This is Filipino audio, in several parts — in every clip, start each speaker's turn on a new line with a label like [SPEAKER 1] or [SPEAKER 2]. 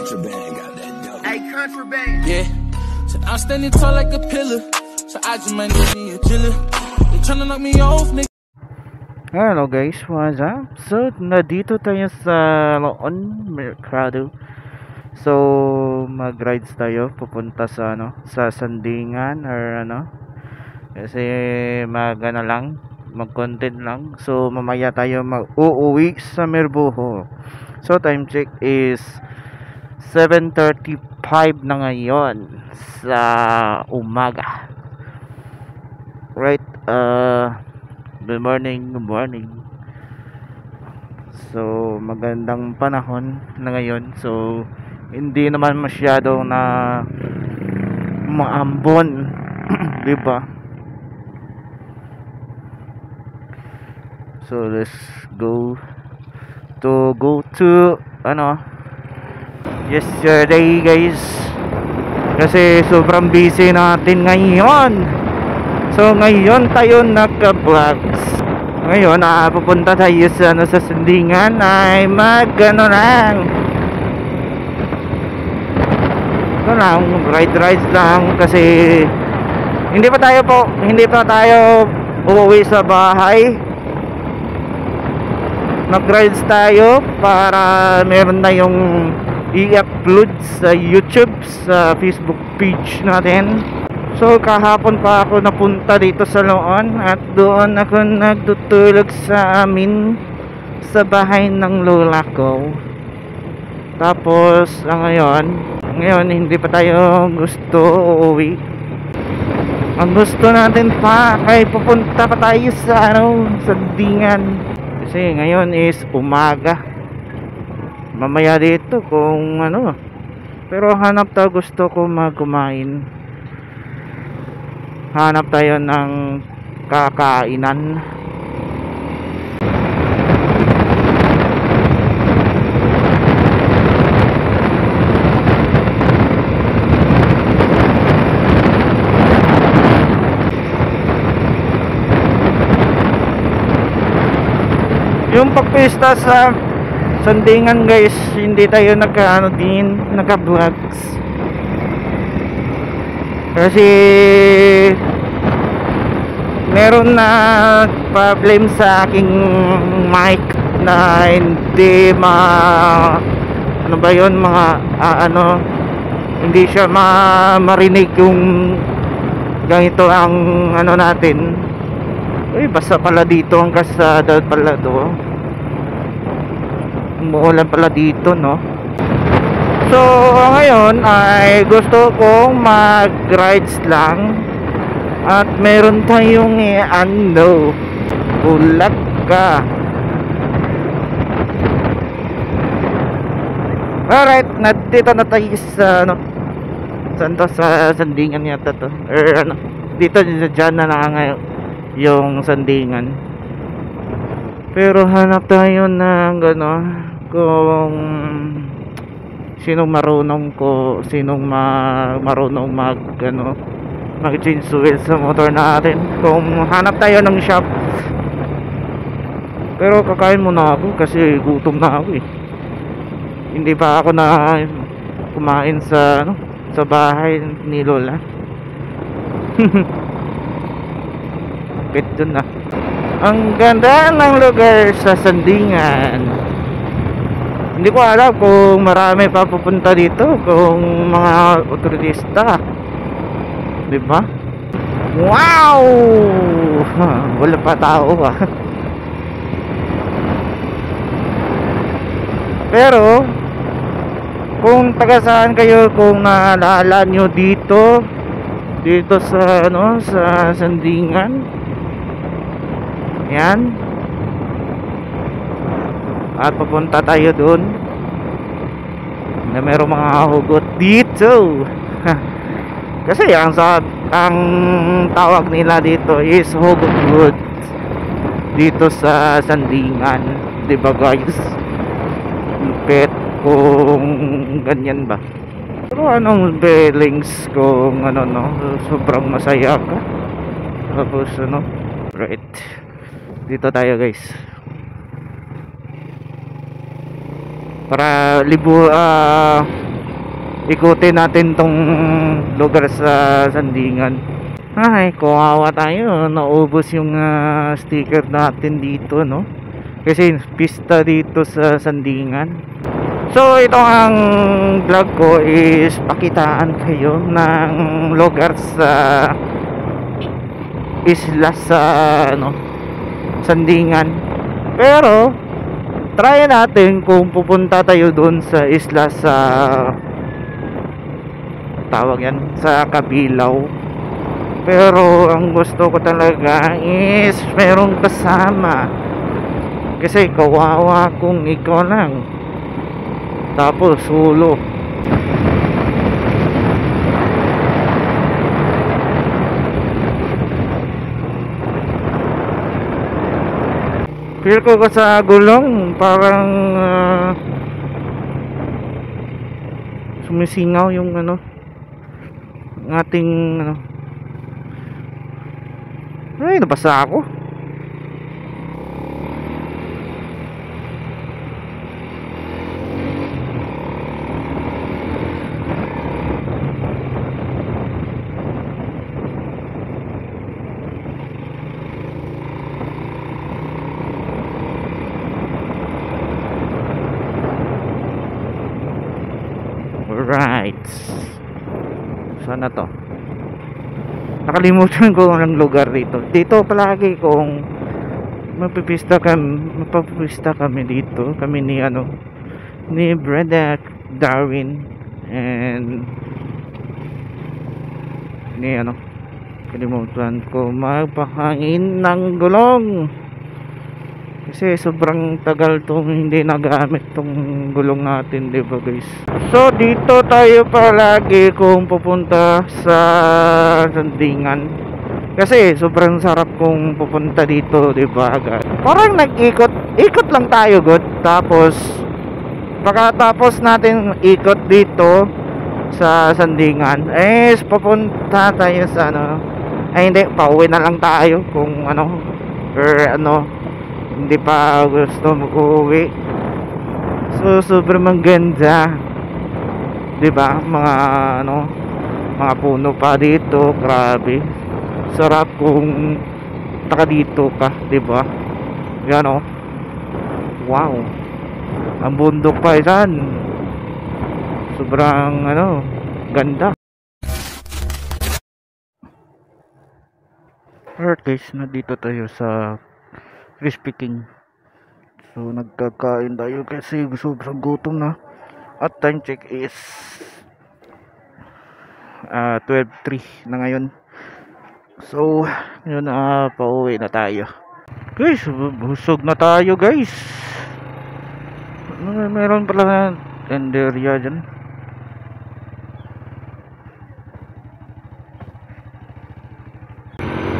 [SPEAKER 1] Contraband got that dope.
[SPEAKER 2] Hey, contraband.
[SPEAKER 3] Yeah. So I'm standing tall like a pillar. So I just might need me a chiller. They tryna knock me off, nigga.
[SPEAKER 4] Hello guys, what's up? So, nandito tayo sa Loon Mercado. So, mag-rides tayo pupunta sa sa Sandingan or kasi mag-content lang. So, mamaya tayo mag-uuwi sa Merbuho. So, time check is 7:35 na ngayon sa umaga. Right, good morning. So, magandang panahon na ngayon. So, hindi naman masyado na maambon, 'di ba? So, let's go to yesterday guys. Kasi sobrang busy natin ngayon. So, ngayon tayo nagka-vlogs. Ngayon, pupunta tayo sa Sandingan ay ride lang kasi hindi pa tayo uuwi sa bahay. Nag-rides tayo para meron na yung i-upload sa YouTube, sa Facebook page natin. So, kahapon pa ako napunta dito sa Loon at doon ako nagtutulog sa amin sa bahay ng lola ko. Tapos, ngayon hindi pa tayo gusto uuwi. Ang gusto natin pa ay pupunta pa tayo sa Sandingan. Kasi ngayon is umaga. Mamaya dito kung pero gusto ko kumain. Hanap tayo ng kakainan. Yung pagpista sa Sandingan guys, hindi tayo naka-vlogs. Kasi meron na problem sa aking mic na hindi hindi siya marinig yung ganito ang natin. Uy, basta pala dito ang kasada pala to. Umuulan pala dito, no? So, ngayon ay gusto kong mag-rides lang. At meron tayong Bulaga. Alright, nandito na tayo sa sa Sandingan yata to. Or dito dyan na ngayon yung Sandingan. Pero hanap tayo ng kung sinong marunong mag-change oil sa motor natin. Kung hanap tayo ng shop. Pero kakain muna ako kasi gutom na ako eh. Hindi pa ako na kumain sa bahay ni Lola. Bakit dun na? Ang ganda ng lugar sa Sandingan. Hindi ko alam kung marami pa pupunta dito, kung mga turista. Diba? Wow! Wala pa tao ah. Pero kung taga saan kayo, kung naalala nyo dito sa sa Sandingan, yan, at papunta tayo doon na merong mga hugot dito. Kasi ang tawag nila dito is hugot wood dito sa Sandingan, diba guys? Lupit kung ganyan ba. Pero anong feelings kung sobrang masaya ka. Tapos right, dito tayo guys para ikutin natin tong lugar sa Sandingan. Ay, kawawa tayo, naubos yung sticker natin dito, no? Kasi pista dito sa Sandingan. So ito ang vlog ko is pakitaan kayo ng lugar sa isla sa Sandingan. Pero try natin kung pupunta tayo doon sa isla sa tawag yan, sa Kabilaw. Pero ang gusto ko talaga is merong kasama, kasi kawawa kung ikaw lang tapos solo. Feel ko sa gulong parang sumisingaw yung ating ay, nabasa ako. Alright, saan na to? Nakalimutan ko ang lugar dito. Dito palagi kung mapipista kami dito. Kami ni Brenda Darwin and ni kalimutan ko magpahangin ng gulong. Kasi sobrang tagal tong hindi nagamit tong gulong natin, diba guys? So dito tayo palagi kung pupunta sa Sandingan, kasi sobrang sarap kung pupunta dito, diba guys? Parang ikot lang tayo, good. Tapos pagkatapos natin ikot dito sa Sandingan, pupunta tayo sa hindi, pauwi na lang tayo kung hindi pa gusto mag-uwi. So sobrang maganda, diba? Mga puno pa dito, grabe sarap kung taka dito ka, diba? Yan wow, ang bundok pa yan, sobrang ganda. Alright guys, nandito tayo sa Crispy King. So nagkakain tayo kasi sobrang gutom na. At time check is 12:03 na ngayon. So yun, pauwi na tayo guys. Busog na tayo guys. Meron pala tenderya dyan.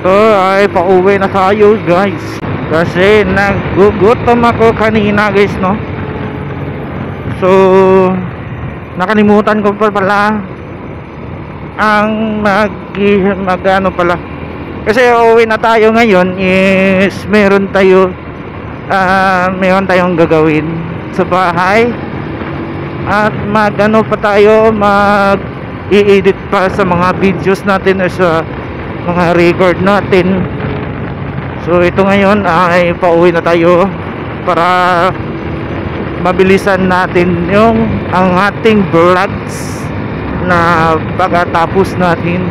[SPEAKER 4] So ay pauwi na tayo guys, kasi nagugutom ako kanina guys, no? So nakalimutan ko pala ang pala, kasi uuwi na tayo ngayon is meron tayong gagawin sa bahay, at pa tayo i-edit pa sa mga videos natin o sa mga record natin. So ito ngayon ay pauwi na tayo para mabilisan natin ang ating vlogs na pagkatapos natin.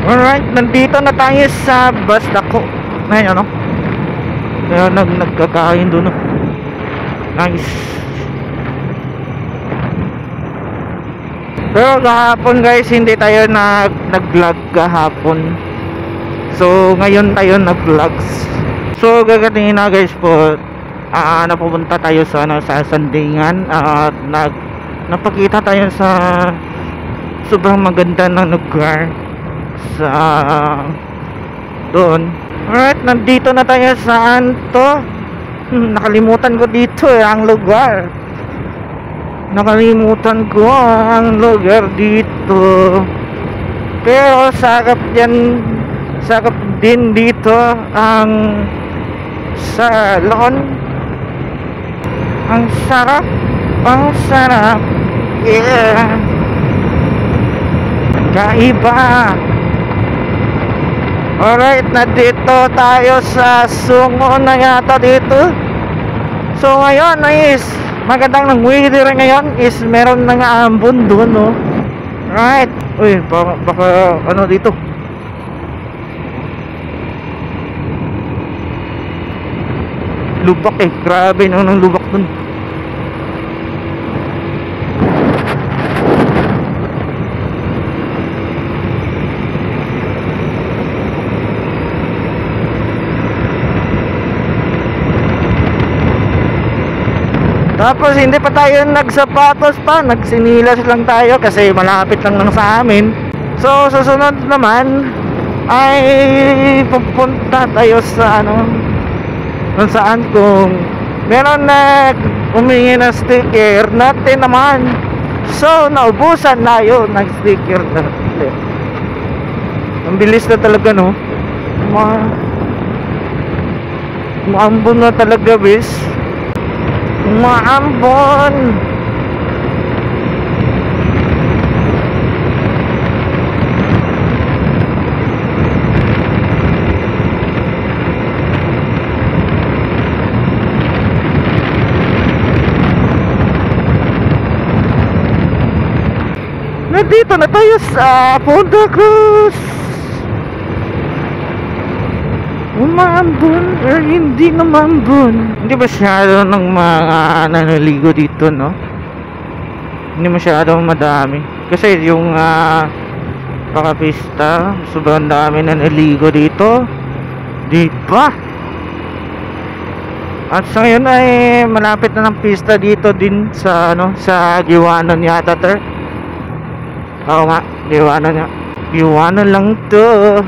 [SPEAKER 4] Alright, nandito na tayo sa Basdako. Ngayon kaya nagkakain doon. Nice. Pero kahapon guys, hindi tayo nag-vlog kahapon. So ngayon tayo nag-vlogs. So gagatingin na guys po, napupunta tayo sa Sandingan, at napakita tayo sa sobrang maganda na lugar sa doon. Alright, nandito na tayo sa nakalimutan ko dito ang lugar. Nakalimutan ko ang lugar dito. Pero sakap din dito ang salon. Ang sarap, yeah. kaiba. Alright, nandito tayo sa Sungo na yata dito. So ngayon is magandang ng weather ngayon, is meron ng ambon doon, no? Right. Uy, baka ano dito. Lubak eh, grabe ng lubak dun. Tapos hindi pa tayo nagsapatos pa, nagsinilas lang tayo kasi malapit lang sa amin. So susunod naman ay pupunta tayo sa kung saan, kung meron na humingi ng sticker natin naman. So naubusan na yun ng sticker natin. Ang bilis na talaga, no? Maambon na talaga, bis. Maambon. Nandito na tayo sa Punta Cruz. Umambon or hindi namambon. Hindi masyado ng mga nanaligo dito, no? Hindi masyado madami. Kasi yung pakapista, sobrang dami nanaligo dito. Diba? At sa ngayon ay malapit na ng pista dito din sa sa Giwanon yata, ter. Oo nga, Giwanon nga. Giwanon lang to.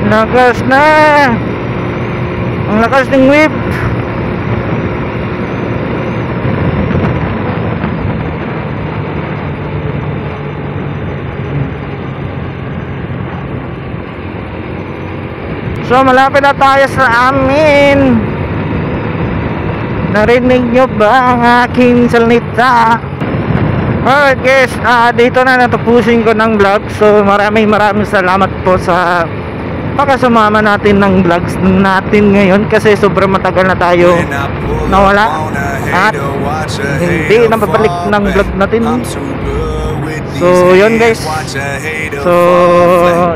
[SPEAKER 4] Lakas na. Ang lakas ng whip. So malapit na tayo sa amin. Narinig nyo ba ang aking salita? Alright guys, dito na natapusin ko ng vlog. So maraming salamat po sa pakasumama natin ng vlogs natin ngayon, kasi sobrang matagal na tayo nawala at hindi napabalik ng vlog natin. So yun guys, so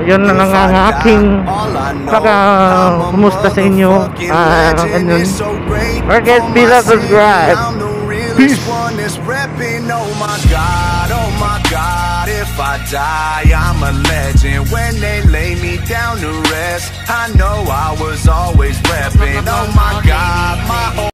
[SPEAKER 4] yun na lang ang aking kumusta sa inyo. Alright guys, please subscribe. Peace. If I die, I'm a legend. When they lay me down to rest, I know I was always repping. Oh my God, my whole